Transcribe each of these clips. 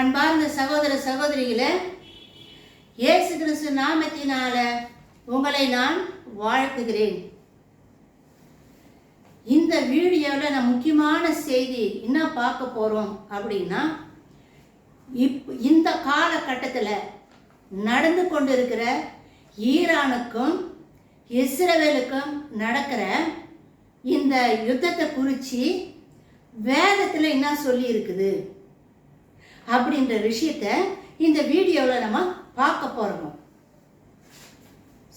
அன்பார்ந்த சகோதர சகோதரிகளே, இயேசு கிறிஸ்து நாமத்தினால உங்களை நான் வாழ்த்துகிறேன். இந்த வீடியோவில் நான் முக்கியமான செய்தி என்ன பார்க்க போகிறோம் அப்படின்னா, இந்த காலகட்டத்தில் நடந்து கொண்டிருக்கிற ஈரானுக்கும் இஸ்ரவேலுக்கும் நடக்கிற இந்த யுத்தத்தை குறித்து வேதத்தில் என்ன சொல்லி இருக்குது அப்படின்ற விஷயத்த இந்த வீடியோவில் நம்ம பார்க்க போகிறோம்.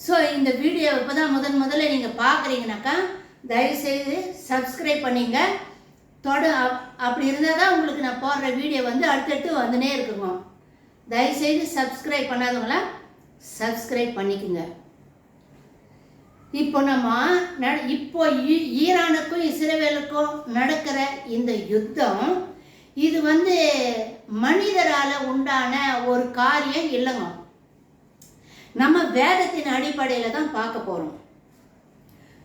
ஸோ இந்த வீடியோ இப்போ தான் முதல்ல நீங்கள் பார்க்குறீங்கனாக்கா தயவுசெய்து சப்ஸ்கிரைப் பண்ணிங்க. அப்படி இருந்தால் தான் உங்களுக்கு நான் போடுற வீடியோ அடுத்தடுத்து வந்துனே இருக்குங்க. தயவுசெய்து சப்ஸ்கிரைப் பண்ணாதவங்களாம் சப்ஸ்கிரைப் பண்ணிக்கோங்க. இப்போ ஈரானுக்கும் இஸ்ரவேலுக்கும் நடக்கிற இந்த யுத்தம் இது மனிதரால் உண்டான ஒரு காரியம் இல்லைங்க. நம்ம வேதத்தின் அடிப்படையில் தான் பார்க்க போகிறோம்.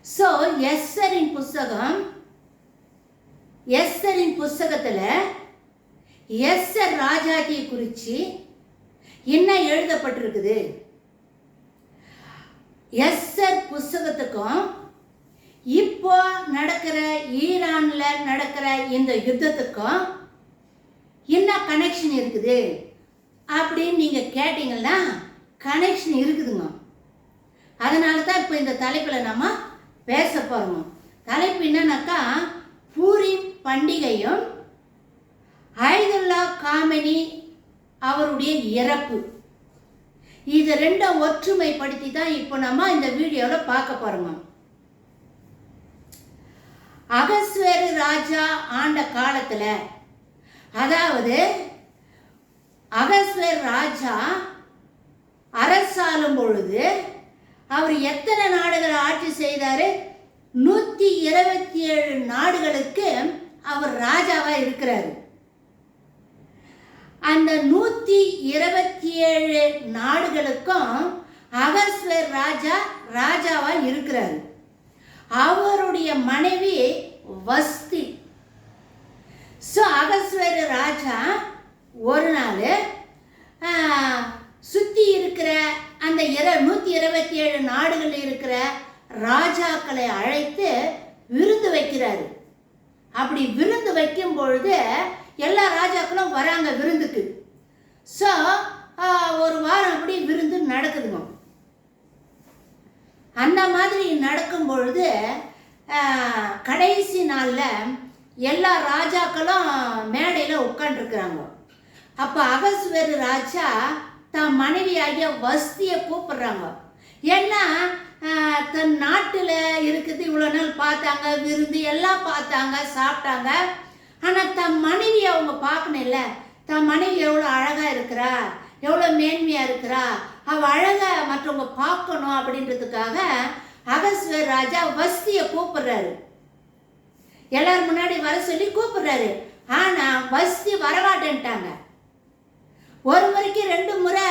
ஸோ எஸ்தரின் புஸ்தகத்தில் எஸ்தர் ராஜாத்தியை குறித்து என்ன எழுதப்பட்டிருக்குது? எஸ்தர் புஸ்தகத்துக்கும் இப்போ நடக்கிற ஈரானில் நடக்கிற இந்த யுத்தத்துக்கும் என்ன கனெக்ஷன் இருக்குது அப்படின்னு நீங்கள் கேட்டீங்கன்னா கனெக்ஷன் இருக்குதுங்க. அதனால தான் இப்போ இந்த தலைப்பில் நம்ம பேச போகிறோம். தலைப்பு என்னன்னாக்கா, பூரிம் பண்டிகையும் ஐதுல்லா காமெனி அவருடைய இறப்பு. இது ரெண்டும் ஒற்றுமைப்படுத்தி தான் இப்போ நம்ம இந்த வீடியோவில் பார்க்க போகிறோம். அகஸ்வேரு ராஜா ஆண்ட காலத்தில், அதாவது அகஸ்வேர் ராஜா அரசாளும் பொழுது அவர் எத்தனை நாடுகளை ஆட்சி செய்தார்? 127 நாடுகளுக்கு அவர் ராஜாவா இருக்கிறாரு. அந்த 127 நாடுகளுக்கும் அகஸ்வேர் ராஜா ராஜாவா இருக்கிறாரு. அவருடைய மனைவி வஸ்தி. ஸோ அகஸ்வேர் ராஜா ஒரு நாள் சுற்றி இருக்கிற அந்த 127 நாடுகளில் இருக்கிற ராஜாக்களை அழைத்து விருந்து வைக்கிறாரு. அப்படி விருந்து வைக்கும் பொழுது எல்லா ராஜாக்களும் வராங்க விருந்துக்கு. ஸோ ஒரு வாரம் அப்படி விருந்து நடக்குதுங்க. அந்த மாதிரி நடக்கும் பொழுது கடைசி நாளில் எல்லா ராஜாக்களும் மேடையில் உட்காந்துருக்குறாங்க. அப்போ அகஸ்வேரு ராஜா தன் மனைவியாகிய வஸ்தியை கூப்பிடுறாங்க. ஏன்னா தன் நாட்டில் இருக்குது, இவ்வளோ நாள் பார்த்தாங்க, விருந்து எல்லாம் பார்த்தாங்க, சாப்பிட்டாங்க. ஆனால் தன் மனைவி அவங்க பார்க்கணும்ல, தன் மனைவி எவ்வளோ அழகாக இருக்கிறா, எவ்வளோ மேன்மையாக இருக்கிறா, அவள் அழகாக மற்றவங்க பார்க்கணும் அப்படின்றதுக்காக அகஸ்வேர் ராஜா வஸ்தியை கூப்பிடுறாரு. எல்லாரும் முன்னாடி வர சொல்லி கூப்பிடுறாரு. ஆனால் வஸ்தி வரமாட்டேன்ட்டாங்க. ஒரு முறைக்கு 2 முறை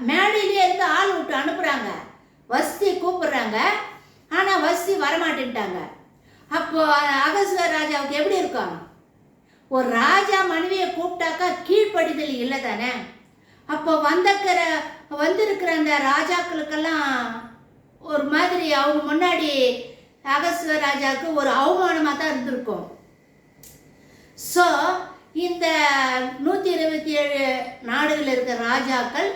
மேடையிலே இருந்து ஆள் விட்டு அனுப்புகிறாங்க. வஸ்தி கூப்பிடுறாங்க, ஆனால் வஸ்தி வரமாட்டேன்ட்டாங்க. அப்போ அகஸ்வேர் ராஜாவுக்கு எப்படி இருக்கும்? ஒரு ராஜா மனைவியை கூப்பிட்டாக்கா கீழ்ப்படிதல் இல்லை தானே. அப்போ வந்திருக்கிற அந்த ராஜாக்களுக்கெல்லாம் ஒரு மாதிரி அவங்க முன்னாடி அகஸ்வேர் ராஜாவுக்கு ஒரு அவமானமாக தான் இருந்திருக்கும். ஸோ இந்த 127 நாடுகளில் இருக்கிற ராஜாக்கள்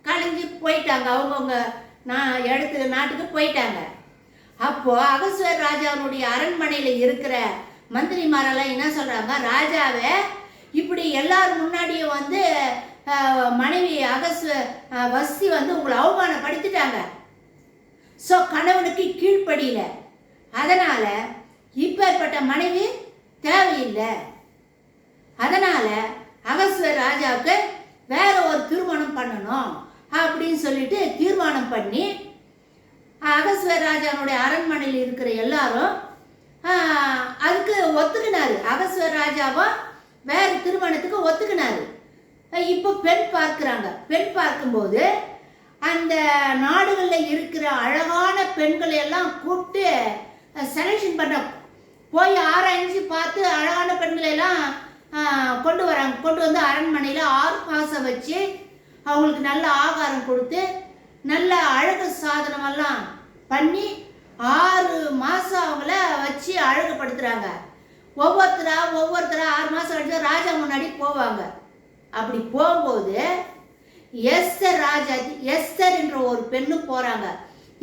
கலைஞ்சு போயிட்டாங்க, அவங்கவுங்க நாட்டுக்கு போயிட்டாங்க. அப்போது அகஸ்வேர் ராஜாவுடைய அரண்மனையில் இருக்கிற மந்திரிமாரெல்லாம் என்ன சொல்கிறாங்க, ராஜாவை இப்படி எல்லாரும் முன்னாடியும் மனைவி வஸ்தி உங்களை அவமானப்படுத்திட்டாங்க. ஸோ கணவனுக்கு கீழ்ப்படியில, அதனால் இப்பேற்பட்ட மனைவி தேவையில்லை. அதனால் அகஸ்வேர் ராஜாவுக்கு வேற ஒரு திருமணம் பண்ணணும் அப்படின்னு சொல்லிட்டு தீர்மானம் பண்ணி அகஸ்வேர் ராஜாவுடைய அரண்மனையில் இருக்கிற எல்லாரும் அதுக்கு ஒத்துக்கினாரு. அகஸ்வேர் ராஜாவும் வேற திருமணத்துக்கு ஒத்துக்கினாரு. இப்போ பெண் பார்க்குறாங்க. பெண் பார்க்கும்போது அந்த நாடுகளில் இருக்கிற அழகான பெண்களை எல்லாம் கூப்பிட்டு செலெக்ஷன் பண்ண போய் ஆராய்ச்சி பார்த்து அழகான பெண்களை எல்லாம் கொண்டு வராங்க. கொண்டு வந்து அரண்மனையில் 6 மாதம் வச்சு அவங்களுக்கு நல்ல ஆகாரம் கொடுத்து நல்ல அழகு சாதனமெல்லாம் பண்ணி 6 மாதம் அவங்கள வச்சு அழகுபடுத்துகிறாங்க. ஒவ்வொருத்தரா 6 மாதம் கழிச்சு ராஜா முன்னாடி போவாங்க. அப்படி போகும்போது எஸ்தர் என்ற ஒரு பெண்ணு போகிறாங்க.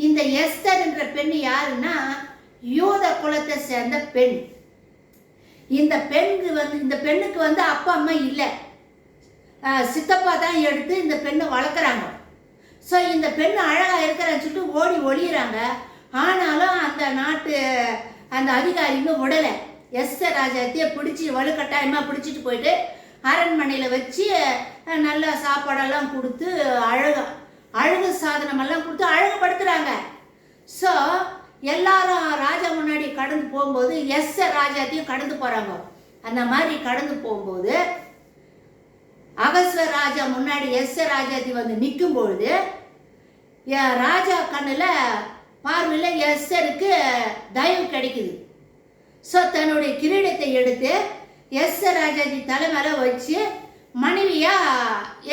இந்த எஸ்தர் என்ற பெண் யாருன்னா யூத குலத்தை சேர்ந்த பெண். இந்த பெண்ணுக்கு வந்து அப்பா அம்மா இல்லை, சித்தப்பா தான் எடுத்து இந்த பெண்ணை வளர்க்குறாங்க. ஸோ இந்த பெண் அழகாக இருக்கிறான்னு சொல்லிட்டு ஓடி ஒளியிறாங்க. ஆனாலும் அந்த அதிகாரிங்க விடலை. எஸ்தர் ராஜாத்தியை பிடிச்சி வலுக்கட்டாயமாக பிடிச்சிட்டு போயிட்டு அரண்மனையில் வச்சு நல்ல சாப்பாடெல்லாம் கொடுத்து அழகு சாதனமெல்லாம் கொடுத்து அழகுபடுத்துகிறாங்க. ஸோ எல்லாரும் ராஜா முன்னாடி கடந்து போகும்போது எஸ்தர் ராஜாத்தையும் கடந்து போகிறாங்க. அந்த மாதிரி கடந்து போகும்போது அகஸ்வர் ராஜா முன்னாடி எஸ்தர் ராஜாத்தி வந்து நிற்கும்பொழுது ராஜா கண்ணில் பார்வையில் எஸ்தருக்கு தயவு கிடைக்குது. ஸோ தன்னுடைய கிரீடத்தை எடுத்து எஸ்தர் ராஜாத்தி தலைமையில வச்சு மனைவியாக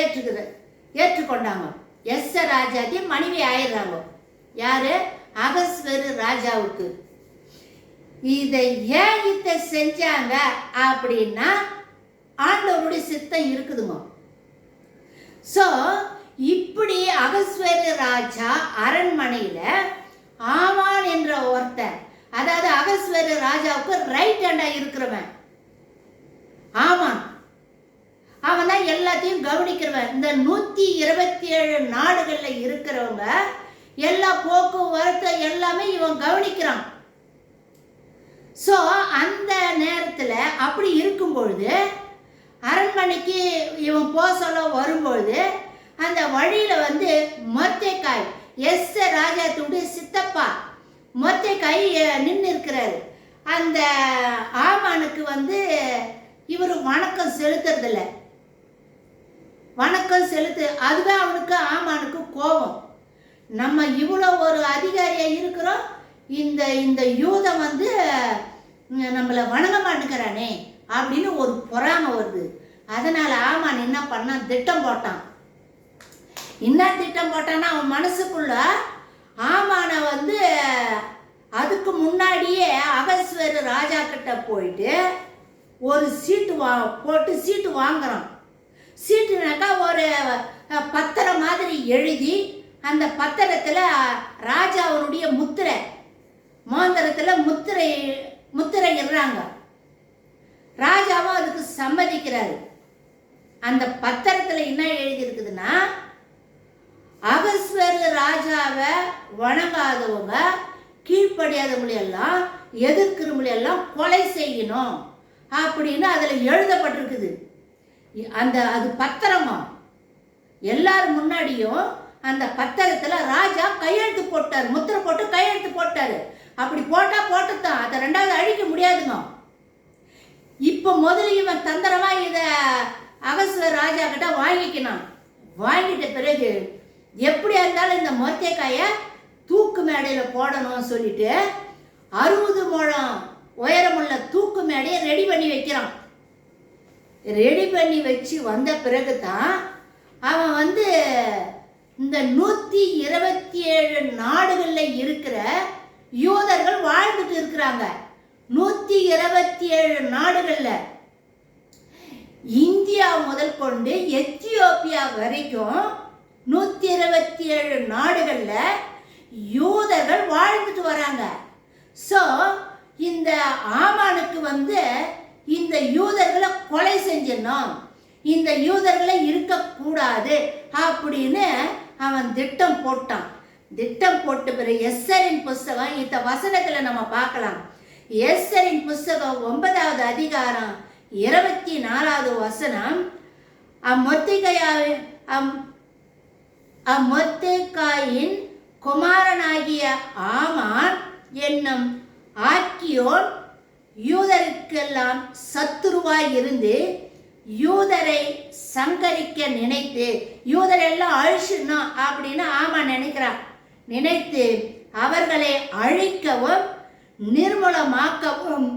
ஏற்றுக்கொண்டாங்க. எஸ்தர் ராஜாத்தி மனைவி ஆயிடுறாங்க. யாரு? அகஸ்வேரு ராஜாவுக்கு. இதை ஏன் செஞ்சாங்க அப்படின்னா ஆண்டவருடைய சித்தம் இருக்குதுங்க. ஸோ இப்படி அகஸ்வேரு ராஜா அரண்மனையில் ஆமான் என்ற ஒருத்தர், அதாவது அகஸ்வேரு ராஜாவுக்கு ரைட் ஹேண்டாக இருக்கிறவன் ஆமான், அவன் தான் எல்லாத்தையும் கவனிக்கிறவன். இந்த 127 நாடுகளில் இருக்கிறவங்க எல்லா போக்குவரத்து எல்லாமே இவன் கவனிக்கிறான். ஸோ அந்த நேரத்தில் அப்படி இருக்கும் பொழுது அரண்மனைக்கு இவன் சொல்ல வரும்பொழுது அந்த வழியில் வந்து மொர்தெகாய், எஸ்தர் ராஜாத்துடைய சித்தப்பா மொர்தெகாய் நின்று இருக்கிறாரு. அந்த ஆமானுக்கு வந்து இவர் வணக்கம் செலுத்துறதில்ல. அதுவே அவனுக்கு ஆமானுக்கு கோபம். நம்ம இவ்வளோ ஒரு அதிகாரியாக இருக்கிறோம், இந்த யூதம் வந்து நம்மளை வணங்க மாட்டேங்கிறானே அப்படின்னு ஒரு பொறாமை வருது. அதனால் ஆமான் என்ன பண்ணான்? திட்டம் போட்டான். என்ன திட்டம் போட்டான்னா அவன் மனசுக்குள்ள ஆமானை வந்து அதுக்கு முன்னாடியே அகஸ்வேரு ராஜா கிட்ட போயிட்டு ஒரு போட்டு சீட்டு வாங்குறான். சீட்டுனாக்கா ஒரு பத்திரம் மாதிரி எழுதி அந்த பத்திரத்தில் ராஜாவுடைய முத்திரை மோந்திரத்தில் முத்திரை இடுறாங்க. ராஜாவும் அதுக்கு சம்மதிக்கிறாரு. அந்த பத்திரத்தில் என்ன எழுதியிருக்குதுன்னா, அகஸ்வேரு ராஜாவை வணங்காதவங்க, கீழ்ப்படியாதவங்களெல்லாம், எதிர்க்கிறவங்களெல்லாம் கொலை செய்யணும் அப்படின்னு அதில் எழுதப்பட்டிருக்குது. அது பத்திரமா எல்லாரும் முன்னாடியும் அந்த பத்திரத்தில் ராஜா கையெழுத்து போட்டார், முத்திரை போட்டு கையெழுத்து போட்டார். அப்படி போட்டுத்தான் அதை ரெண்டாவது அழிக்க முடியாதுங்க. இப்போ முதல்ல இவன் தந்திரமா இதை அகஸ்வேரு ராஜா கிட்ட வாங்கிக்கினான். வாங்கிட்ட பிறகு எப்படியா இருந்தாலும் இந்த மொர்தெகாயை தூக்கு மேடையில் போடணும்னு சொல்லிட்டு 60 முழம் உயரமுள்ள தூக்கு மேடையை ரெடி பண்ணி வைக்கிறான். ரெடி பண்ணி வச்சு வந்த பிறகு தான் அவன் வந்து இந்த 127 நாடுகளில் இருக்கிற யூதர்கள் வாழ்ந்துட்டு இருக்கிறாங்க. 127 நாடுகளில் இந்தியா முதல் கொண்டு எத்தியோப்பியா வரைக்கும் 127 நாடுகளில் யூதர்கள் வாழ்ந்துட்டு வராங்க. ஸோ இந்த ஆமானுக்கு வந்து இந்த யூதர்களை கொலை செஞ்சிடணும், இந்த யூதர்களை இருக்கக்கூடாது அப்படின்னு அவன் திட்டம் போட்டான். திட்டம் போட்ட பிறகு எஸ்தரின் புஸ்தகம் இந்த வசனத்தில் நம்ம பார்க்கலாம். எஸ்தரின் புஸ்தகம் 9வது அதிகாரம் 24வது வசனம், அம்மொர்தெகாயின் குமாரனாகிய ஆமான் என்னும் ஆக்கியோன் யூதருக்கெல்லாம் சத்துருவாய் இருந்து யூதரை சங்கரிக்க நினைத்து, யூதரெல்லாம் அழிச்சிடணும் அப்படின்னு ஆமான் நினைத்து அவர்களை அழிக்கவும் நிர்மூலமாக்கவும்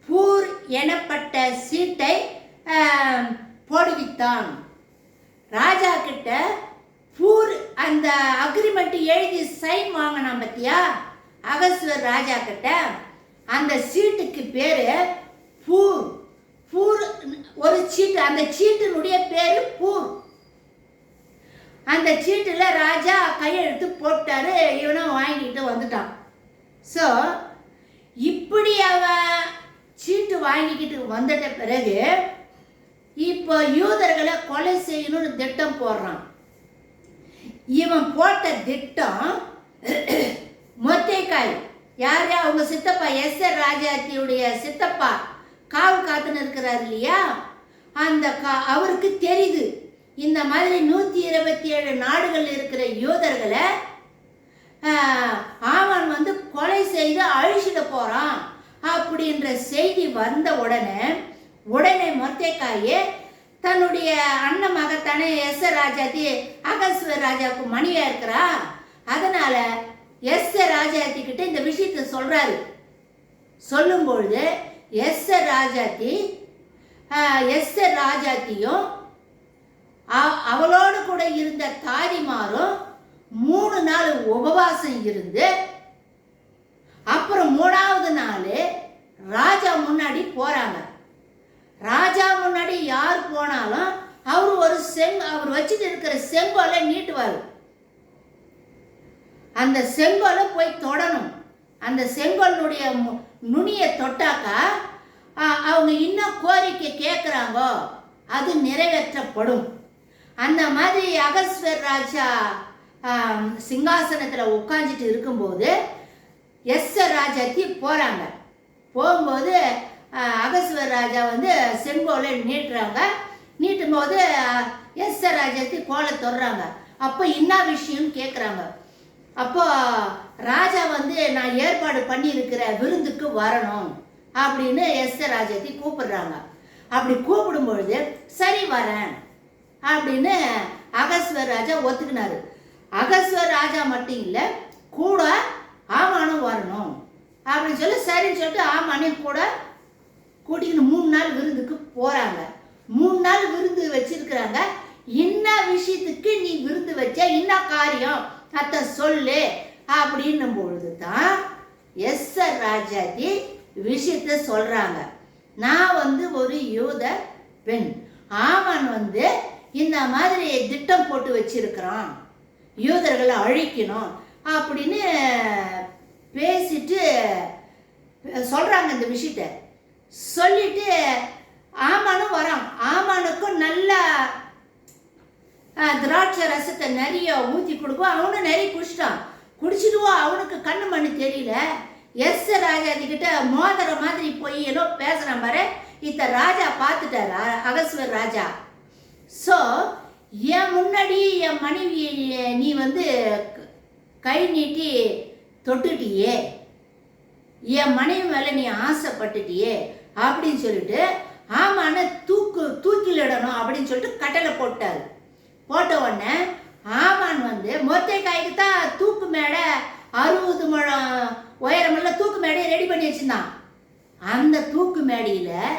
பூர் எனப்பட்ட சீட்டை போடுவித்தான். ராஜா கிட்ட பூர் அந்த அக்ரிமெண்ட் எழுதி சைன் வாங்கினான் பத்தியா அகஸ்வர் ராஜா கிட்ட. அந்த சீட்டுக்கு பேரு பூர். பூர் ஒரு சீட்டு, அந்த சீட்டினுடைய பேரு பூர். அந்த சீட்டுல ராஜா கையெழுத்து போட்டாரு, இவனும் வாங்கிட்டு வந்துட்டான். ஸோ இப்படி அவன் சீட்டு வாங்கிக்கிட்டு வந்துட்ட பிறகு இப்போ யூதர்களை கொலை செய்யணும்னு திட்டம் போடுறான். இவன் போட்ட திட்டம் மொர்தெகாய் யாரு, அவங்க சித்தப்பா எஸ்தர் ராஜாத்தியுடைய சித்தப்பா காவு காத்துன்னு இருக்கிறார் இல்லையா, அந்த அவருக்கு தெரியுது இந்த மாதிரி 127 நாடுகள் இருக்கிற யூதர்களை ஆமான் வந்து கொலை செய்து அழிச்சிட போறான் அப்படின்ற செய்தி வந்த உடனே மொர்தெகாயே தன்னுடைய அண்ணன் மகத்தானே எஸ்தர் ராஜாத்தி அகஸ்வர் ராஜாவுக்கு மனைவியா இருக்கிறா, அதனால எஸ்தர் ராஜாத்தி கிட்ட இந்த விஷயத்த சொல்றாரு. சொல்லும் பொழுது எஸ்தர் ராஜாத்தியும் அவளோடு கூட இருந்த தாதிமாரும் 3 நாள் உபவாசம் இருந்து அப்புறம் 3வது நாள் ராஜா முன்னாடி போறாங்க. ராஜா முன்னாடி யார் போனாலும் அவர் அவர் வச்சுட்டு இருக்கிற செங்கோலை நீட்டுவார். அந்த செங்கோலை போய் தொடணும். அந்த செங்கோலுடைய நுனியை தொட்டாக்கா அவங்க இன்னும் கோரிக்கை கேட்குறாங்கோ அது நிறைவேற்றப்படும். அந்த மாதிரி அகஸ்வர் ராஜா சிங்காசனத்தில் உட்காந்துட்டு இருக்கும்போது எஸ்தர் ராஜாத்தி போகிறாங்க. போகும்போது அகஸ்வர் ராஜா வந்து செங்கோலை நீட்டுறாங்க. நீட்டும் போது எஸ்தர் ராஜாத்தி கோலை தொடுறாங்க. அப்போ என்ன விஷயம்னு கேட்குறாங்க. அப்போ ராஜா வந்து நான் ஏற்பாடு பண்ணியிருக்கிற விருந்துக்கு வரணும் அப்படின்னு எஸ்தர் ராஜாத்தி கூப்பிடுறாங்க. அப்படி கூப்பிடும் பொழுது சரி வரேன் அப்படின்னு அகஸ்வர் ராஜா ஒத்துக்கினாரு. அகஸ்வர் ராஜா மட்டும் இல்லை, கூட ஆமானும் வரணும் அப்படின்னு சொல்லி சரின்னு சொல்லிட்டு ஆமானையும் கூட கூட்டிக்கிட்டு 3 நாள் விருந்துக்கு போறாங்க. 3 நாள் விருந்து வச்சிருக்கிறாங்க. என்ன விஷயத்துக்கு நீ விருந்து வச்ச, என்ன காரியம் அத்த சொல்லு அப்படின்னும் பொழுது தான் எஸ்தர் ராஜாத்தி விஷயத்த சொல்றாங்க. நான் வந்து ஒரு யூத பெண், ஆமான் வந்து இந்த மாதிரி திட்டம் போட்டு வச்சிருக்கிறான், யூதர்களை அழிக்கணும் அப்படின்னு பேசிட்டு சொல்றாங்க. இந்த விஷயத்த சொல்லிட்டு ஆமானும் வரான். ஆமானுக்கும் நல்ல திராட்சை ரசத்தை நிறைய ஊற்றி கொடுக்கும். அவனும் நிறைய குடிச்சிட்டான். குடிச்சிடுவோம், அவனுக்கு கண்ணு மண்ணு தெரியல. எஸ்தர் ராஜாதி கிட்ட மோதிர மாதிரி போய் ஏதோ பேசுறான் பாரு. இத்த ராஜா பார்த்துட்டாரு, அகஸ்வர் ராஜா. ஸோ என் முன்னாடி என் மனைவி நீ வந்து கை நீட்டி தொட்டுட்டியே, என் மனைவி மேலே நீ ஆசைப்பட்டுட்டியே அப்படின்னு சொல்லிட்டு ஆமான தூக்கிலிடணும் அப்படின்னு சொல்லிட்டு கட்டளை போட்டாரு. போட்ட உடனே ஆமான் வந்து மொர்தெகாய்க்கு தான் தூக்கு மேடை 60 முழம் உயரமெல்லாம் தூக்கு மேடையை ரெடி பண்ணி வச்சிருந்தான். அந்த தூக்கு மேடையில்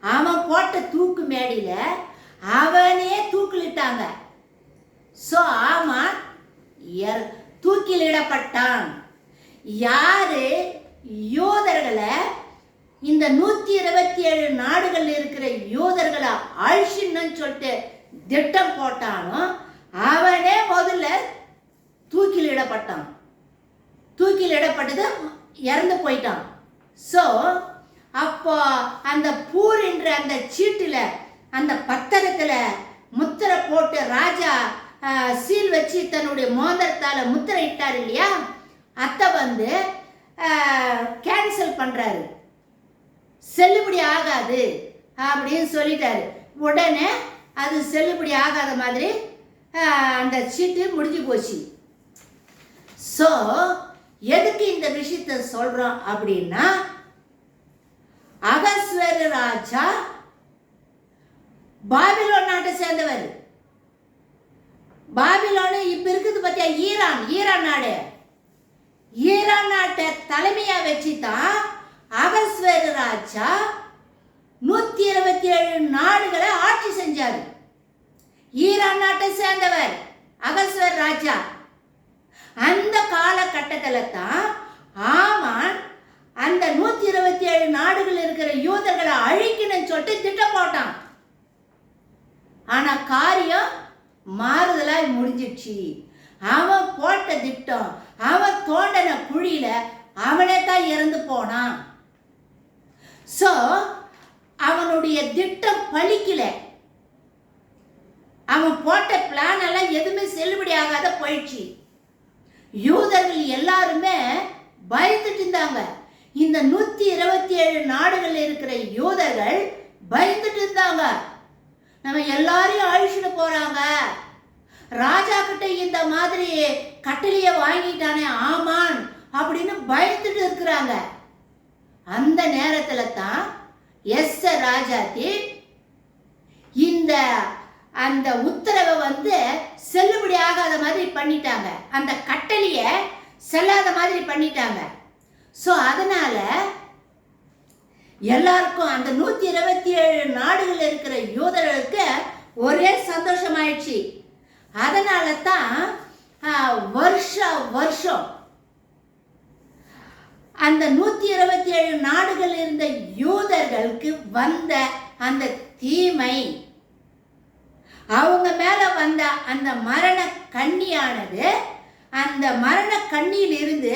அவன் போட்ட தூக்கு மேடையில் அவனே தூக்கிலிட்டாங்க. ஸோ ஆமான் தூக்கிலிடப்பட்டான். யாரு யூதர்களை இந்த 127 நாடுகள் இருக்கிற யூதர்களை அழிச்சுன்னு சொல்லிட்டு திட்டம் போட்டானோ அவனே முதல்ல தூக்கிலிடப்பட்டான். தூக்கிலிடப்பட்டது இறந்து போயிட்டான். ஸோ அப்போ அந்த பூர் என்ற அந்த சீட்டில் அந்த பத்திரத்தில் முத்திரை போட்டு ராஜா சீல் வச்சு தன்னுடைய மோதிரத்தால் முத்திரை இட்டார் இல்லையா, அத்தை வந்து கேன்சல் பண்ணுறாரு, செல்லுபடி ஆகாது அப்படின்னு சொல்லிட்டாரு. உடனே அது செல்லுபடி ஆகாத மாதிரி அந்த சீட்டு முடிஞ்சு போச்சு. ஸோ எதுக்கு இந்த விஷயத்த சொல்றோம் அப்படின்னா, அகஸ்வர் ராஜா பாபிலோன் நாட்டை சேர்ந்தவர். பாபிலோன் இப்ப இருக்குது பத்தியா, ஈரான் நாடு. ஈரான் நாட்டை தலைமையா வச்சுதான் அகஸ்வர் ராஜா நாடுகளை ஆட்சி செஞ்சார். ஈரான் நாட்டை சேர்ந்தவர் அகஸ்வர் ராஜா. அந்த காலகட்டத்தில் தான் ஆமான் அந்த 127 நாடுகள் இருக்கிற யூதர்களை அழிக்கணும்னு சொல்லிட்டு திட்டம் போட்டான். ஆனா காரியம் மாறுதலாய் முடிஞ்சிடுச்சு. அவன் போட்ட திட்டம், அவன் தோண்டன குழியில அவனே தான் இறந்து போனான். சோ அவனுடைய திட்டம் பலிக்கல. அவன் போட்ட பிளான் எல்லாம் எதுவுமே செல்லுபடி ஆகாத போயிடுச்சு. யூதர்கள் எல்லாருமே பயந்துட்டு இருந்தாங்க. இந்த 127 நாடுகள் இருக்கிற யூதர்கள் பயந்துட்டு இருந்தாங்க. நம்ம எல்லாரையும் அழிச்சுட்டு போறாங்க, ராஜா கிட்ட இந்த மாதிரி கட்டளைய வாங்கிட்டானே ஆமான் அப்படின்னு பயந்துட்டு இருக்கிறாங்க. அந்த நேரத்துல தான் எஸ்தர் ராஜாத்தி இந்த அந்த உத்தரவை வந்து செல்லுபடி ஆகாத மாதிரி பண்ணிட்டாங்க. அந்த கட்டளைய செல்லாத மாதிரி பண்ணிட்டாங்க. ஸோ அதனால எல்லாருக்கும் அந்த 127 நாடுகள் இருக்கிற யூதர்களுக்கு ஒரே சந்தோஷமாயிடுச்சு. அதனால தான் வருஷம் அந்த 127 நாடுகள் இருந்த யூதர்களுக்கு வந்த அந்த தீமை, அவங்க மேல வந்த அந்த மரண கண்ணியானது, அந்த மரண கண்ணியில் இருந்து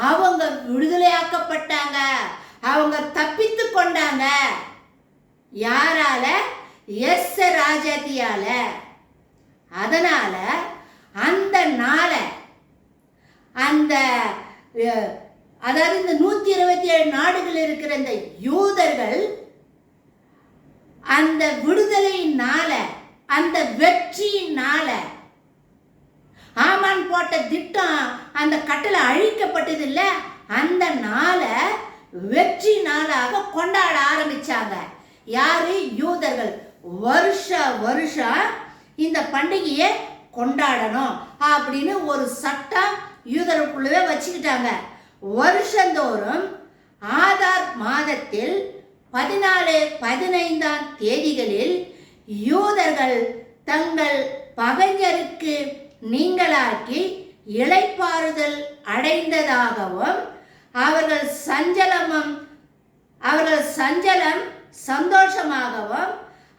அவங்க விடுதலையாக்கப்பட்டாங்க. அவங்க தப்பித்து கொண்டாங்க. யாரால? எஸ்தர் ராஜாத்தியால. அதனால அந்த நாளை அந்த அதாவது இந்த 127 நாடுகள் இருக்கிற இந்த யூதர்கள் அந்த விடுதலையினால, அந்த வெற்றியினால, ஆமான் போட்ட திட்டம் அந்த கட்டளை அழிக்கப்பட்டது இல்ல, அந்த நாளை வெற்றி நாளாக கொண்டாட ஆரம்பிச்சாங்க. யாரு? யூதர்கள். வருஷம் இந்த பண்டிகையை கொண்டாடணும் அப்படின்னு ஒரு சட்டம் யூதருக்குள்ளவே வச்சுக்கிட்டாங்க. வருஷந்தோறும் ஆதார் மாதத்தில் 14, 15ஆம் தேதிகளில் யூதர்கள் தங்கள் பகைஞருக்கு நீங்களாக்கி இளைப்பாறுதல் அடைந்ததாகவும் அவர்கள் சஞ்சலம் சந்தோஷமாகவும்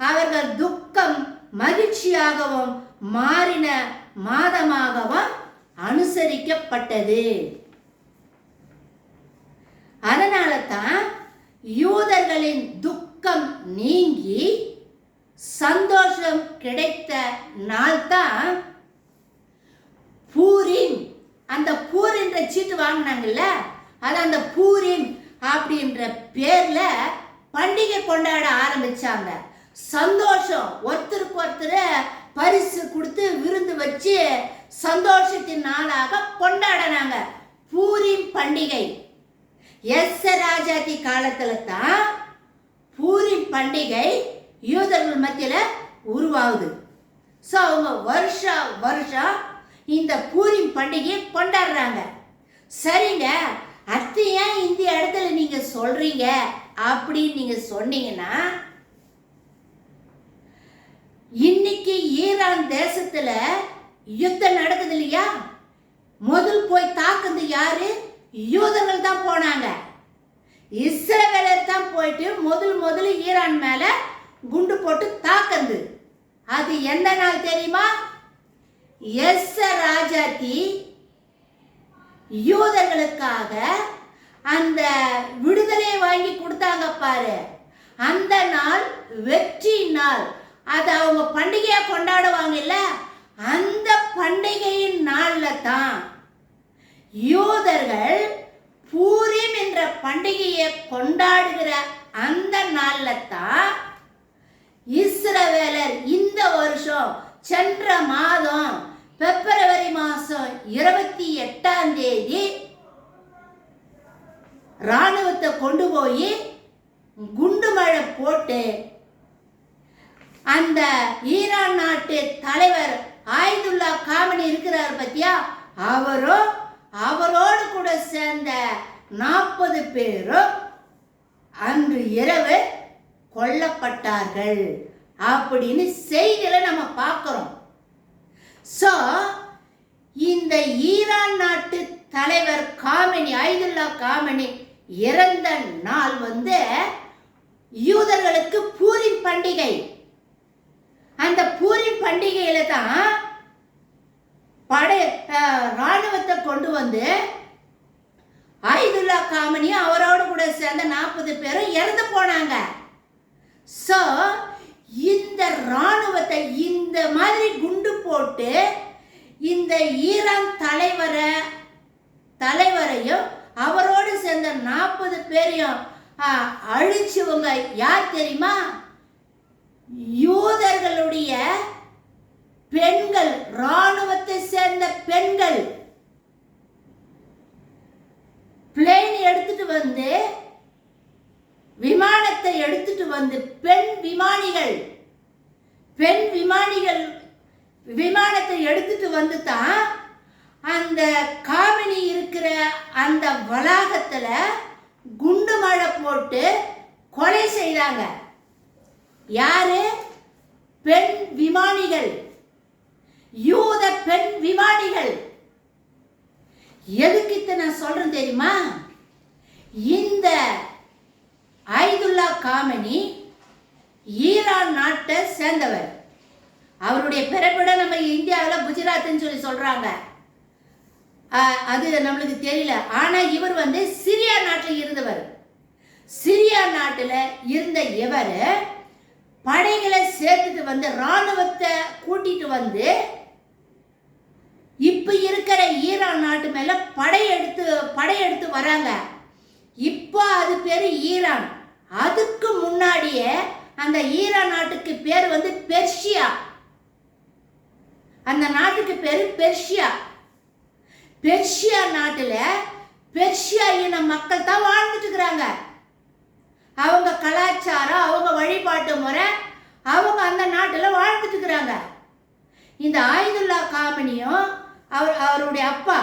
அவர்கள் துக்கம் மகிழ்ச்சியாகவும் மாறின மாதமாகவும் அனுசரிக்கப்பட்டது. அதனால தான் யூதர்களின் துக்கம் நீங்கி சந்தோஷம் கிடைத்த நாள் தான் பூரிம். அந்த பூரின்ற சீட்டு வாங்கினாங்கல்ல, அது அந்த பூரிம் அப்படின்ற பேர்ல பண்டிகை கொண்டாட ஆரம்பிச்சாங்க. சந்தோஷம், ஒருத்தருக்கு ஒருத்தர் பரிசு கொடுத்து விருந்து வச்சு சந்தோஷத்தின் நாளாக கொண்டாடினாங்க பூரிம் பண்டிகை. எஸ்தர் ராஜாத்தி காலத்துல தான் பூரிம் பண்டிகை யூதர்கள் மத்தியில உருவாகுது. ஸோ அவங்க வருஷம் இந்த பூரிம் பண்டிகையை கொண்டாடுறாங்க. சரிங்க, அது ஏன் இந்த இடத்துல நீங்க சொல்றீங்க அப்படின்னு நீங்க சொன்னீங்கன்னா, இன்னைக்கு ஈரான் தேசத்துல யுத்தம் நடக்குது இல்லையா, முதல் போய் தாக்குது யாரு? யூதர்கள் தான் போனாங்க. இஸ்ரவேலர் தான் போயிட்டு முதல் ஈரான் மேல குண்டு போட்டு தாக்குது. அது எந்த நாள் தெரியுமா? எஸ்தர் ராஜாத்தி யூதர்களுக்காக அந்த விடுதலை வாங்கி கொடுத்தாங்க பாரு, அந்த நாள் வெற்றி நாள். அது அவங்க பண்டிகையா கொண்டாடுவாங்க இல்ல, அந்த பண்டிகையின் நாள்ல தான் யூதர்கள் பூரிம் என்ற பண்டிகையை கொண்டாடுகிற அந்த நாள்ல தான் இஸ்ரவேலர் இந்த வருஷம் சென்ற மாதம் பிப்ரவரி மாசம் 28ஆம் தேதி ராணுவத்தை கொண்டு போய் குண்டு மழை போட்டு அந்த ஈரான் நாட்டு தலைவர் ஆயதுல்லா காமனி இருக்கிறார் பத்தியா, அவரோடு கூட சேர்ந்த 40 பேரும் அன்று இரவு கொல்லப்பட்டார்கள் அப்படின்னு செய்தியில நம்ம பார்க்கிறோம். சோ இந்த ஈரான் நாட்டு தலைவர் காமெனி, ஆயதுல்லா காமெனி இறந்த நாள் யூதர்களுக்கு பூரிம் பண்டிகை. அந்த பூரிம் பண்டிகையில தான் ராணுவத்தை கொண்டு ஆயதுல்லா காமெனியும் அவரோடு கூட சேர்ந்த 40 பேரும் இறந்து போனாங்க. சோ இந்த ராணுவத்தை இந்த மாதிரி குண்டு போட்டு இந்த ஈரான் தலைவரையும் அவரோடு சேர்ந்த 40 பேரையும் அழிச்சவங்க யார் தெரியுமா? யூதர்களுடைய பெண்கள், ராணுவத்தை சேர்ந்த பெண்கள். பிளேன் எடுத்துட்டு விமானத்தை எடுத்துட்டு பெண் விமானிகள் விமானத்தை எடுத்துட்டு தான் அந்த காமெனி இருக்கிற அந்த வளாகத்துல குண்டு மழை போட்டு கொலை செய்தாங்க. யாரு? பெண் விமானிகள், யூத பெண் விமானிகள். எதுக்கு இதை நான் சொல்றேன் தெரியுமா? இந்த ஆயதுல்லா காமெனி ஈரான் நாட்டை சேர்ந்தவர். அவருடைய பிறப்பிடம் நம்ம இந்தியாவில் குஜராத்னு சொல்லி சொல்றாங்க. அது நம்மளுக்கு தெரியல. ஆனா இவர் சிரியா நாட்டில் இருந்தவர். சிரியா நாட்டில் இருந்த இவர் படைகளை சேர்த்துட்டு ராணுவத்தை கூட்டிட்டு இப்ப இருக்கிற ஈரான் நாட்டு மேல படையெடுத்து வராங்க. இப்போ அது பேரு ஈரான். அதுக்கு முன்னாடியே அந்த ஈரான் நாட்டுக்கு பேர் பெர்ஷியா. அந்த நாட்டுக்கு பேரு பெர்ஷியா. பெர்ஷியா நாட்டுல பெர்ஷியா இன மக்கள் தான் வாழ்ந்துட்டு இருக்கிறாங்க. அவங்க கலாச்சாரம், அவங்க வழிபாட்டு முறை, அவங்க அந்த நாட்டுல வாழ்ந்துட்டு இருக்கிறாங்க. இந்த ஆயதுல்லா காமெனியும் அவருடைய அப்பா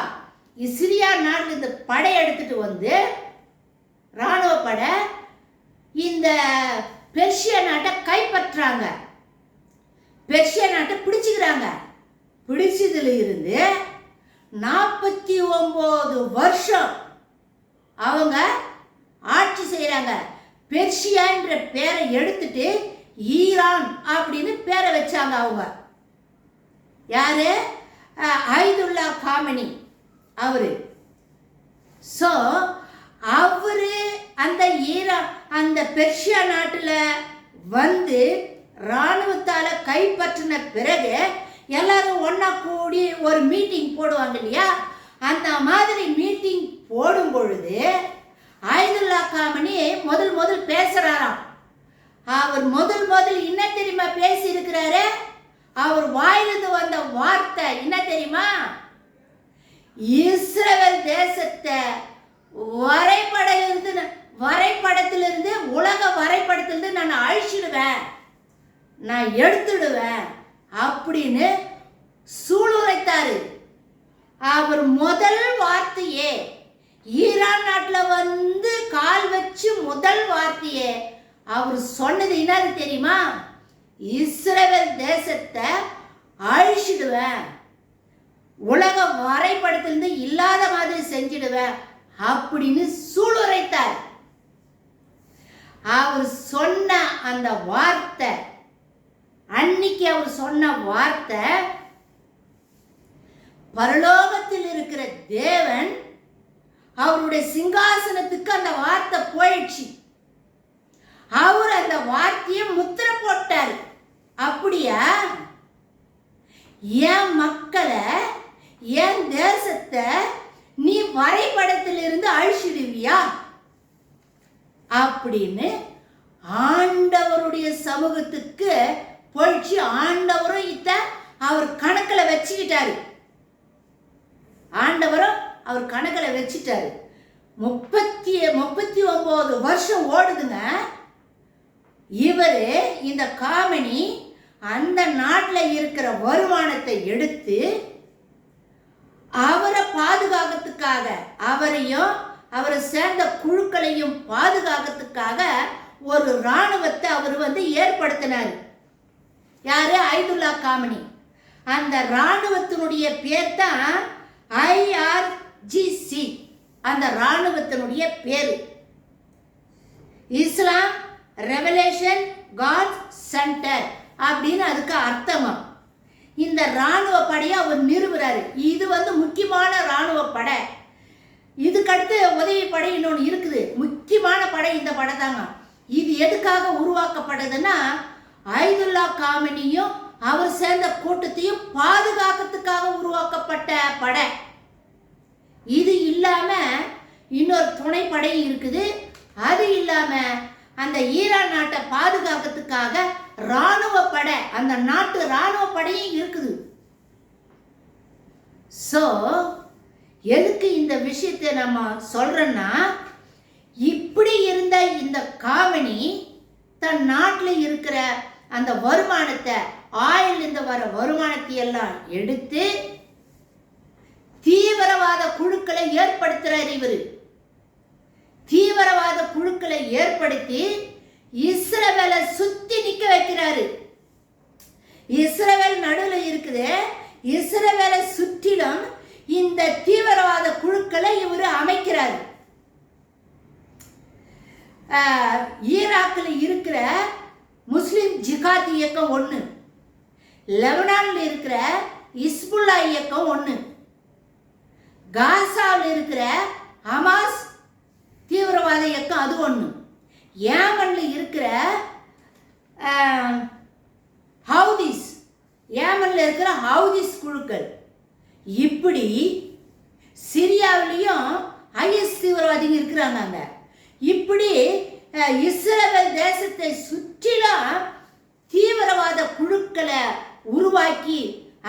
சிரியா நாட்டில் இந்த படை எடுத்துட்டு ராணுவ படை இந்த பெர்ஷியா நாட்டை கைப்பற்றாங்க. பெர்ஷியா நாட்டை பிடிச்சுக்கிறாங்க. பிடிச்சதுல இருந்து 49 வருஷம் அவங்க ஆட்சி செய்யறாங்க. பெர்ஷியா என்ற பேரை எடுத்துட்டு ஈரான் அப்படின்னு பேரை வச்சாங்க. அவங்க யாரு? ஆயதுல்லா காமெனி அவரு. சோ அவரு அந்த பெர்ஷியா நாட்டுல ராணுவத்தால கைப்பற்றின பிறகு எல்லாரும் ஒன்னா கூடி ஒரு மீட்டிங் போடுவாங்க இல்லையா? அந்த மாதிரி மீட்டிங் போடும் பொழுது ஆயதுல்லா காமெனி முதல் பேசுறாராம். அவர் முதல் என்ன தெரியுமா பேசி இருக்கிறாரு? அவர் வாயிலிருந்து வந்த வார்த்தை என்ன தெரியுமா? இஸ்ரவேல் தேசத்தை வரைபடத்திலிருந்து உலக வரைபடத்திலிருந்து நான் அழிச்சிடுவேன், நான் எடுத்துடுவேன் அப்படின்னு சூளுரைத்தாரு. அவர் முதல் வார்த்தையே ஈரான் நாட்டில் கால் வச்சு முதல் வார்த்தையே அவர் சொன்னது என்னது தெரியுமா? இஸ்ரவேல் தேசத்தை அழிச்சிடுவேன், உலக வரைபடத்திலிருந்து இல்லாத மாதிரி செஞ்சிடுவேன் அப்படின்னு சூளுரைத்தார். அவர் சொன்ன அந்த வார்த்தை, அன்னைக்கு அவர் சொன்ன வார்த்தை, பரலோகத்தில் இருக்கிற தேவன் அவருடைய சிங்காசனத்துக்கு அந்த வார்த்தை போயிடுச்சு. அவர் அந்த வார்த்தையை முத்திரை போட்டார். அப்படியா? என் மக்களை, என் தேசத்தை நீ வரைபடத்திலிருந்து அழிச்சிடுவியா அப்படின்னு ஆண்டவருடைய சமூகத்துக்கு போயிடுச்சு. ஆண்டவரும் அவர் கணக்கில் வச்சுக்கிட்டாரு. ஆண்டவரும் அவர் கணக்கில் வச்சுட்டாரு. 39 வருஷம் ஓடுதுங்க. இவரு இந்த காமெனி அந்த நாட்டில் இருக்கிற வருமானத்தை எடுத்து அவரை பாதுகாக்கிறதுக்காக, அவரையும் அவரை சேர்ந்த குழுக்களையும் பாதுகாக்கிறதுக்காக ஒரு இராணுவத்தை அவர் வந்து ஏற்படுத்தினார். யாரு? ஐதுல்லா காமினி. அந்த இராணுவத்தினுடைய பேர் தான் IRGC. அந்த இராணுவத்தினுடைய பேரு இஸ்லாம் ரெவலேஷன் காட் சென்டர் அப்படின்னு அதுக்கு அர்த்தமா. இந்த இராணுவ படையை அவர் நிறுவுறாரு. இது வந்து முக்கியமான இராணுவ படை. இதுக்கடுத்து உதவி படை இன்னொன்று இருக்குது. முக்கியமான படை இந்த படை தாங்க. இது எதுக்காக உருவாக்கப்படுதுன்னா, ஐதுல்லா காமினியும் அவர் சேர்ந்த கூட்டத்தையும் பாதுகாக்கிறதுக்காக உருவாக்கப்பட்ட படை. இது இல்லாம இன்னொரு துணைப்படை இருக்குது. அது இல்லாம அந்த ஈரான் நாட்டை பாதுகாக்கிறதுக்காக இராணுவ படை, அந்த நாட்டு இராணுவ படையும் இருக்குது. சோ எதுக்கு இந்த விஷயத்தை நம்ம சொல்றோம்னா, இப்படி இருந்த இந்த காமினி தன் நாட்டில் இருக்கிற அந்த வருமானத்தை, ஆயில் இருந்து வர வருமானத்தை எல்லாம் எடுத்து தீவிரவாத குழுக்களை ஏற்படுத்துறார். இவர் தீவிரவாத குழுக்களை ஏற்படுத்தி இஸ்ரவேலை சுத்தி நிக்க வைக்கிறாரு. இஸ்ரவேல் நடுவில் இருக்குது. இஸ்ரவேலை சுற்றிலும் இந்த தீவிரவாத குழுக்களை இவர் அமைக்கிறார். ஈராக்கில் இருக்கிற முஸ்லிம் ஜிகாத் இயக்கம் ஒன்று, லெபனானில் இருக்கிற இஸ்புல்லா இயக்கம் ஒன்று, காசாவில் இருக்கிற ஹமாஸ் தீவிரவாத இயக்கம் அது ஒன்று, ஏமன்ல இருக்கிற ஹவுதிஸ், ஏமன்ல இருக்கிற ஹவுதிஸ் குழுக்கள், இப்படி சிரியாவிலையும் IS தீவிரவாதிகள் இருக்கிறாங்க. அங்க இப்படி இஸ்ரவேல் தேசத்தை சுற்றிலும் தீவிரவாத குழுக்களை உருவாக்கி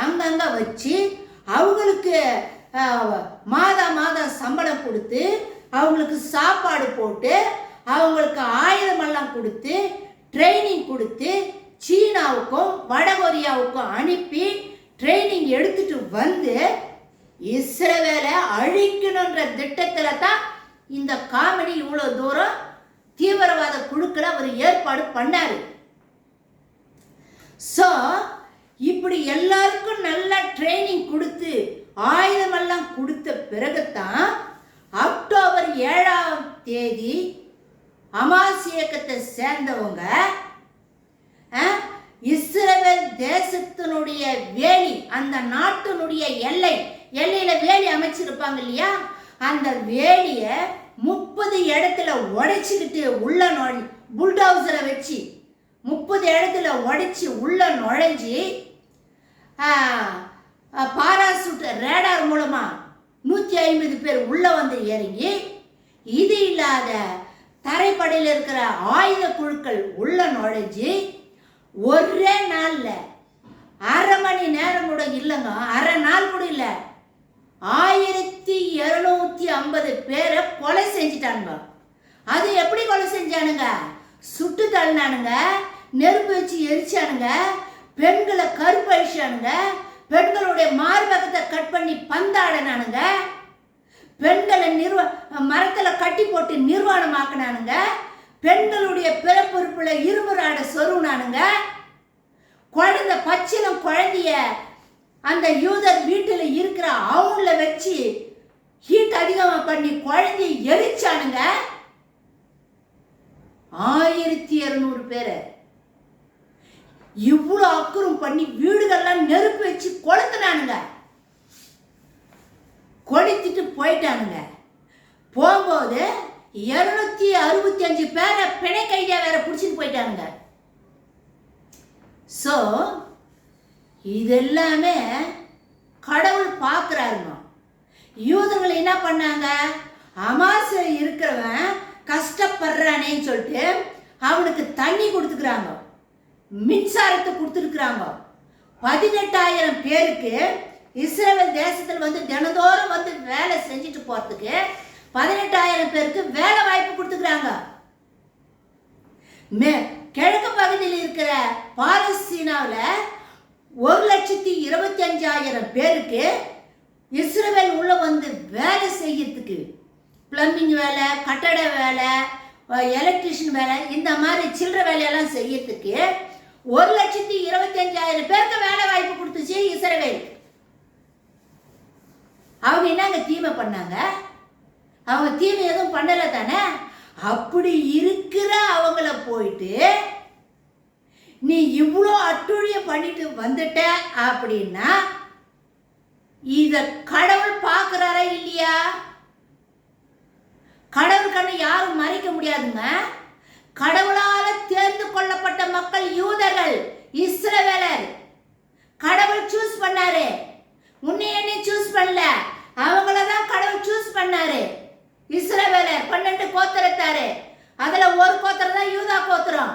அங்கங்க வச்சு அவங்களுக்கு மாதம் சம்பளம் கொடுத்து, அவங்களுக்கு சாப்பாடு போட்டு, அவங்களுக்கு ஆயுதமெல்லாம் கொடுத்து, ட்ரைனிங் கொடுத்து, சீனாவுக்கும் வடகொரியாவுக்கும் அனுப்பி ட்ரைனிங் எடுத்துட்டு வந்து இஸ்ரவேலை அழிக்கணுன்ற திட்டத்தில் தான் இந்த காமினி இவ்வளோ தூரம் தீவிரவாத குழுக்களை அவர் ஏற்பாடு பண்ணாரு. ஸோ இப்படி எல்லாருக்கும் நல்லா ட்ரைனிங் கொடுத்து ஆயுதமெல்லாம் கொடுத்த பிறகுதான் அக்டோபர் 7ஆம் தேதி ஹமாஸ் இயக்கத்தை சேர்ந்தவங்க இஸ்ரவேல் தேசத்தினுடைய வேலி, அந்த நாட்டினுடைய எல்லையில வேலி அமைச்சிருப்பாங்க இல்லையா, அந்த வேலியை 30 இடத்துல உடைச்சிக்கிட்டு உள்ள புல்டோசரை வச்சு 30 இடத்துல உடைச்சி உள்ள நுழைஞ்சி பாராசூட் ரேடார் மூலமா 150 பேர் உள்ள வந்து இறங்கி, இது இல்லாத தரைப்படையில் இருக்கிற ஆயுத குழுக்கள் உள்ள நுழைஞ்சி ஒரே நாள்ல அரை மணி நேரம் கூட இல்லைங்க, அரை நாள் கூட இல்லை, 1250 பேரை கொலை செஞ்சிட்டானுங்க. அது எப்படி கொலை செஞ்சானுங்க? சுட்டு தள்ளினானுங்க, நெருப்பு வச்சு எரிச்சானுங்க, பெண்களை கருப்பழிச்சானுங்க, பெண்களுடைய மார்பகத்தை கட் பண்ணி பந்தாடினானுங்க, பெண்களை மரத்தில் கட்டி போட்டு நிர்வாணமாக்கினானுங்க, பெண்களுடைய பிறப்புறுப்புல இரும்பு ராடை சொருவினானுங்க, குழந்தை பச்சிலம் குழந்தைய அந்த யூதர் வீட்டில் இருக்கிற அவங்கள வச்சு ஹீட் அதிகமாக பண்ணி குழந்தைய எரிச்சானுங்க. 1200 பேரை இவ்வளோ அக்குறம் பண்ணி வீடுகள்லாம் நெருப்பு வச்சு கொளுத்துனானுங்க. கொளுத்திட்டு போயிட்டானுங்க. போகும்போது 265 பேரை பிணை கைதியா வேற பிடிச்சிட்டு போயிட்டானுங்க. ஸோ இதெல்லாமே கடவுள் பார்க்குறாருங்க. யூதர்கள் என்ன பண்ணாங்க? ஹமாஸ் இருக்கிறவன் கஷ்டப்படுறானேன்னு சொல்லிட்டு அவனுக்கு தண்ணி கொடுத்துக்கிறாங்க, மின்சாரத்தை கொடுத்துருக்குறாங்க. 18,000 பேருக்கு இஸ்ரவேல் தேசத்தில் வந்து தினந்தோறும் வந்து வேலை செஞ்சுட்டு போறதுக்கு 18,000 பேருக்கு வேலை வாய்ப்பு கொடுத்துக்கிறாங்க. கிழக்கு பகுதியில் இருக்கிற பாலஸ்தீனாவில் 1,25,000 பேருக்கு இஸ்ரவேல் உள்ள வந்து வேலை செய்யறதுக்கு, பிளம்பிங் வேலை, கட்டட வேலை, எலக்ட்ரிஷியன் வேலை, இந்த மாதிரி சில்லற வேலையெல்லாம் செய்யறதுக்கு 1,25,000 பேருக்கு வேலை வாய்ப்பு கொடுத்துச்சு இஸ்ரவேல். அவங்க என்னங்க தீமை பண்ணாங்க? அவங்க தீமை எதுவும் பண்ணல தானே? அப்படி இருக்கிற அவங்கள போயிட்டு நீ இவ்வளோ அட்டுழிய பண்ணிட்டு வந்துட்ட அப்படின்னா இத கடவுள் பார்க்கிறாரா இல்லையா? கடவுள் கண்ணை யாரும் மறைக்க முடியாதுங்க. கடவுளால தேர்ந்து கொள்ளப்பட்ட மக்கள் யூதர்கள், இஸ்ரவேலர். கடவுள் சூஸ் பண்ணாரு. உன்னை என்ன சூஸ் பண்ணல, அவங்களதான் கடவுள் சூஸ் பண்ணாரு. இஸ்ரவேலர் 12 கோத்திரத்தாரு. அதுல ஒரு கோத்திரம் தான் யூதா கோத்திரம்,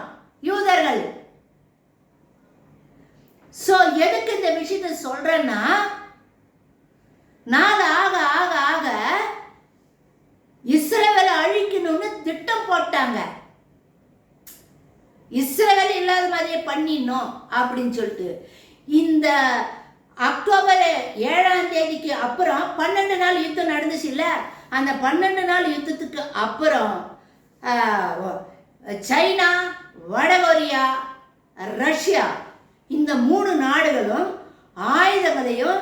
யூதர்கள். சோ எதுக்கு இந்த விஷயத்தை சொல்றேன்னா, நாள் ஆக ஆக ஆக இஸ்ரவேலை அழிக்கணும்னு திட்டம் போட்டாங்க. இஸ்ரவேல் இல்லாத மாதிரியே பண்ணிடணும் அப்படின்னு சொல்லிட்டு இந்த அக்டோபர் 7ஆம் தேதிக்கு அப்புறம் 12 நாள் யுத்தம் நடந்துச்சு இல்ல? அந்த 12 நாள் யுத்தத்துக்கு அப்புறம் சைனா, வடகொரியா, ரஷ்யா இந்த 3 நாடுகளும் ஆயுதங்களையும்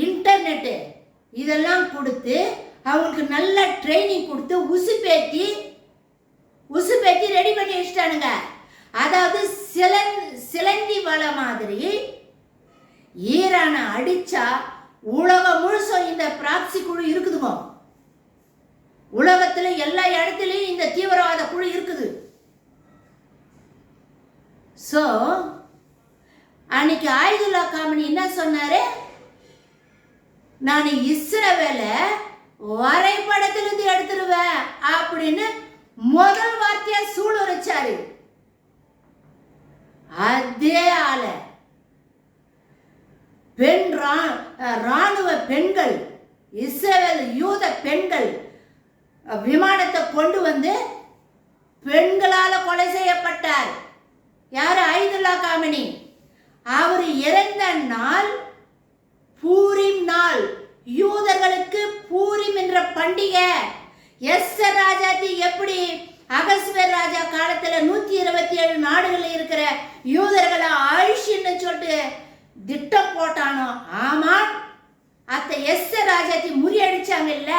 இன்டர்நெட்டு இதெல்லாம் கொடுத்து அவங்களுக்கு நல்ல ட்ரைனிங் கொடுத்து உசுப்பேத்தி ரெடி பண்ணி வச்சுட்டானுங்க. அதாவது சிலந்தி வலை மாதிரி ஈரானை அடிச்சா உலகம் முழுசும் இந்த பிராக்சி குழு இருக்குதுங்க. உலகத்துல எல்லா இடத்துலயும் இந்த தீவிரவாத குழு இருக்குது. சோ அன்னைக்கு ஆயுதுல்லா காமனி என்ன சொன்னாரு? நான் இஸ்ரவேலை வரைபடத்திலிருந்து எடுத்துருவேன் அப்படின்னு முதல் வார்த்தையா சூளுரைச்சாரு. அதே ஆள ராணுவ பெண்கள், இஸ்ரவேல் யூத பெண்கள் விமானத்தை கொண்டு வந்து பெண்களால கொலை செய்யப்பட்டார். யாரு? ஆயுதுல்லா காமனி. அவர் இறந்த நாள் பூரிம் நாள். யூதர்களுக்கு பூரிம் என்ற பண்டிகை. எஸ்தர் ராஜாத்தி எப்படி அகஸ்வேர் ராஜா காலத்துல 127 நாடுகளில் இருக்கிற யூதர்களை அழிச்சுன்னு சொல்லிட்டு திட்டம் போட்டானோ, ஆமா அத்த எஸ்தர் ராஜாத்தி முறியடிச்சாங்க இல்ல,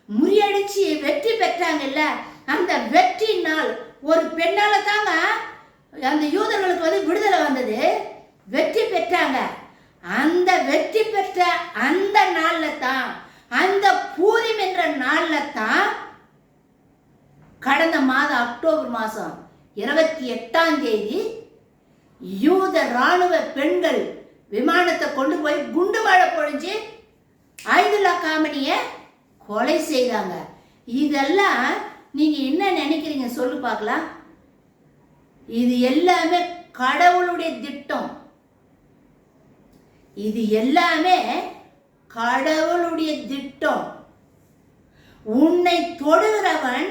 முறியடிச்சு வெற்றி பெற்றாங்க இல்ல, அந்த வெற்றி நாள் ஒரு பெண்ணால தாங்க அந்த யூதர்களுக்கு வந்து விடுதலை வந்தது, வெற்றி பெற்றாங்க. அந்த வெற்றி பெற்ற அந்த நாள்ல தான், அந்த பூரிம் என்ற நாள்ல தான் கடந்த மாதம் அக்டோபர் மாதம் 28ஆம் தேதி யூத ராணுவ பெண்கள் விமானத்தை கொண்டு போய் குண்டு வாழை பொழிஞ்சு ஆயுதுல்லா காமனியை கொலை செய்தாங்க. இதெல்லாம் நீங்க என்ன நினைக்கிறீங்க சொல்லு பார்க்கலாம்? இது எல்லாமே கடவுளுடைய திட்டம். இது எல்லாமே கடவுளுடைய திட்டம். உன்னை தொடுகிறவன்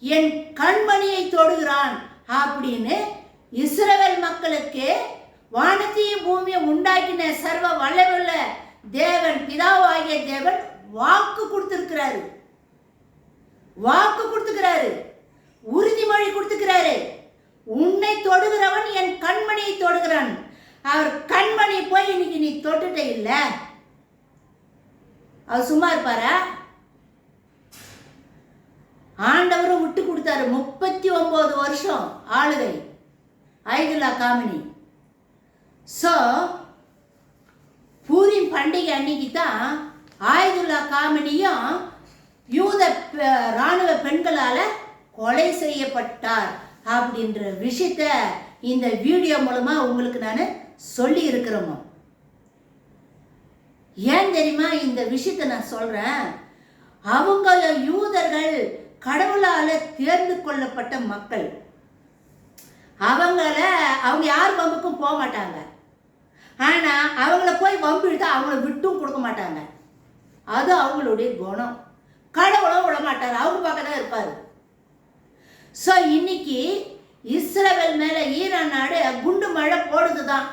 என் கண்மணியை தொடுகிறான் அப்படின்னு இஸ்ரவேல் மக்களுக்கு வானத்தையும் பூமியை உண்டாக்கின சர்வ வல்லமையுள்ள தேவன், பிதாவாகிய தேவன் வாக்கு கொடுத்திருக்கிறாரு. வாக்கு கொடுத்துக்கிறாரு, உறுதிமொழி கொடுத்துக்கிறாரு. உன்னை தொடுகிறவன் என் கண்மணியை தொடுகிறான். அவர் கண்மணி போய் இன்னைக்கு நீ தொட்டுட்ட இல்ல, அவர் சும்மா இருப்பாரா? ஆண்டவரும் விட்டு கொடுத்தாரு. 39 வருஷம் ஆளுகை ஆயுதுல்லா காமினி. சோ பூரிம் பண்டிகை அன்னைக்கு தான் ஆயுதுல்லா காமினியும் யூத ராணுவ பெண்களால கொலை செய்யப்பட்டார் அப்படின்ற விஷயத்த இந்த வீடியோ மூலமா உங்களுக்கு நான் சொல்லி இருக்கிறோம். ஏன் தெரியுமா இந்த விஷயத்த நான் சொல்றேன்? அவங்க யூதர்கள் கடவுளால தேர்ந்து கொள்ளப்பட்ட மக்கள். அவங்க யார் வம்புக்கும் போக மாட்டாங்க. ஆனா அவங்கள போய் வம்பு எடுத்தா அவங்கள விட்டும் கொடுக்க மாட்டாங்க. அது அவங்களுடைய குணம். கடவுளும் விட மாட்டார், அவங்க பக்கம் தான் இருப்பாரு. ஸோ இன்னைக்கு இஸ்ரவேல் மேல ஈரான் நாடு குண்டு மழை போடுதுதான்.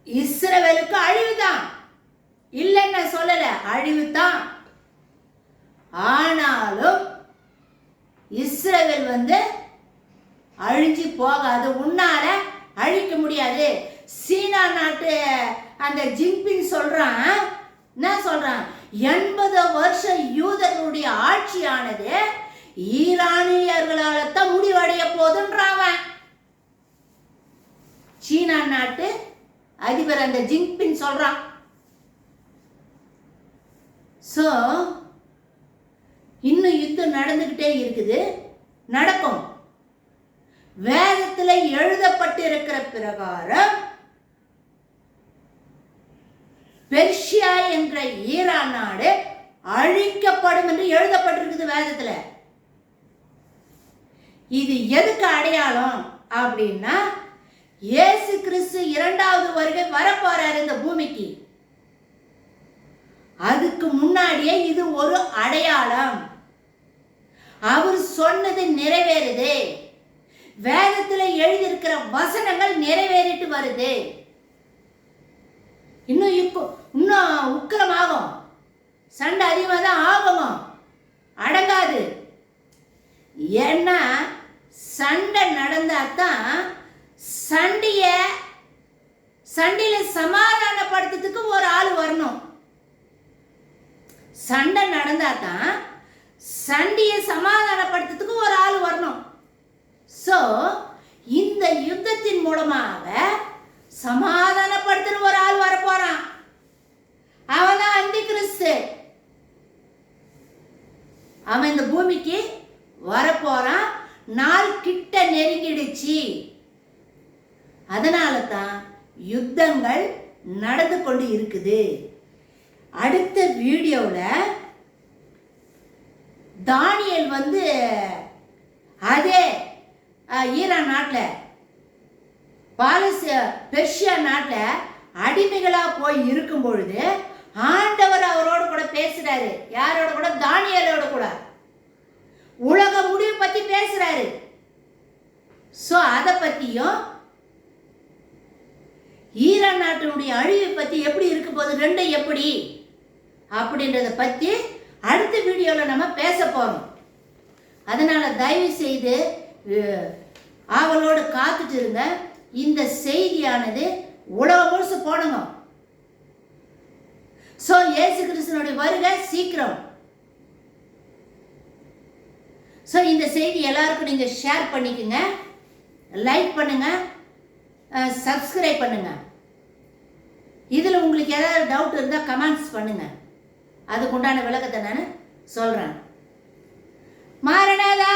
இஸ்ரவேலுக்கு அழிவுதான், இல்லைன்னு சொல்லல, அழிவுதான். ஆனாலும் இஸ்ரவேல் வந்து அழிஞ்சு போகாது, உன்னால அழிக்க முடியாது. சீனா நாட்டு அந்த ஜின்பிங் சொல்றான், என்ன சொல்றான், 80 வருஷம் யூதர்களுடைய ஆட்சியானது ஈரானியர்களால தான் முடிவடைய போதுன்றான். சீனா நாட்டு அதிபர் அந்த ஜின்பிங் சொல்றான். சோ இன்னும் யுத்தம் நடந்துகிட்டே இருக்குது, நடக்கும். வேதத்தில் எழுதப்பட்டிருக்கிற பிரகாரம் பெர்ஷியா என்ற ஈரான் நாடு அழிக்கப்படும் என்று எழுதப்பட்டிருக்குது வேதத்துல. இது எதுக்கு அடையாளம் அப்படின்னா, இயேசு கிறிஸ்து 2வது வருகை வரப்போறாரு இந்த பூமிக்கு. அதுக்கு முன்னாடியே இது ஒரு அடையாளம். அவர் சொன்னது நிறைவேறுது. வேதத்துல எழுதியிருக்கிற வசனங்கள் நிறைவேறிட்டு வருது. இன்னும் உக்கிரமாகும், சண்டை அதிகமாக தான் ஆகும், அடங்காது. ஏன்னா சண்டை நடந்தாதான் சண்டையில சமாதானப்படுத்துறதுக்கு ஒரு ஆள் வரணும். சண்டை நடந்தாதான் சண்டையை சமாதானப்படுத்துறதுக்கு ஒரு ஆள் வரணும். சோ இந்த யுத்தத்தின் மூலமாக சமாதானப்படுத்துற ஒரு ஆள் வரப்போறான். அவன்தான் அந்தி கிறிஸ்து. அவன் இந்த பூமிக்கு வரப்போறான். நாள் கிட்ட நெருங்கிடுச்சு. அதனால தான் யுத்தங்கள் நடந்து கொண்டு இருக்குது. அடுத்த வீடியோவில் தானியேல் வந்து அதே ஈரான் நாட்டில் பெர்ஷியா நாட்டில் அடிமைகளா போய் இருக்கும் பொழுது ஆண்டவர் அவரோடு கூட பேசுறாரு. யாரோட கூட? தானியேலோட கூட. உலக முடிவு பத்தி பேசுறாரு. சோ அதை பத்தியும் ஈரான் நாட்டினுடைய அழிவை பத்தி எப்படி இருக்க போது, ரெண்டும் எப்படி அப்படின்றத பத்தி அடுத்த வீடியோல நம்ம பேச போறோம். அதனால தயவு செய்து ஆவலோடு காத்துட்டு இருங்க. இந்த செய்தியானது உலகம் முழுசு போடுங்க. சோ இயேசு கிறிஸ்துவினுடைய வருகை சீக்கிரம். சோ இந்த செய்தி எல்லாருக்கும் நீங்க ஷேர் பண்ணிக்கங்க, லைக் பண்ணுங்க, சப்ஸ்கிரைப் பண்ணுங்க. இதுல உங்களுக்கு ஏதாவது டவுட் இருந்தா கமெண்ட்ஸ் பண்ணுங்க. அதுக்கு உண்டான விளக்கத்தை நான் சொல்றேன். மாரநாதா.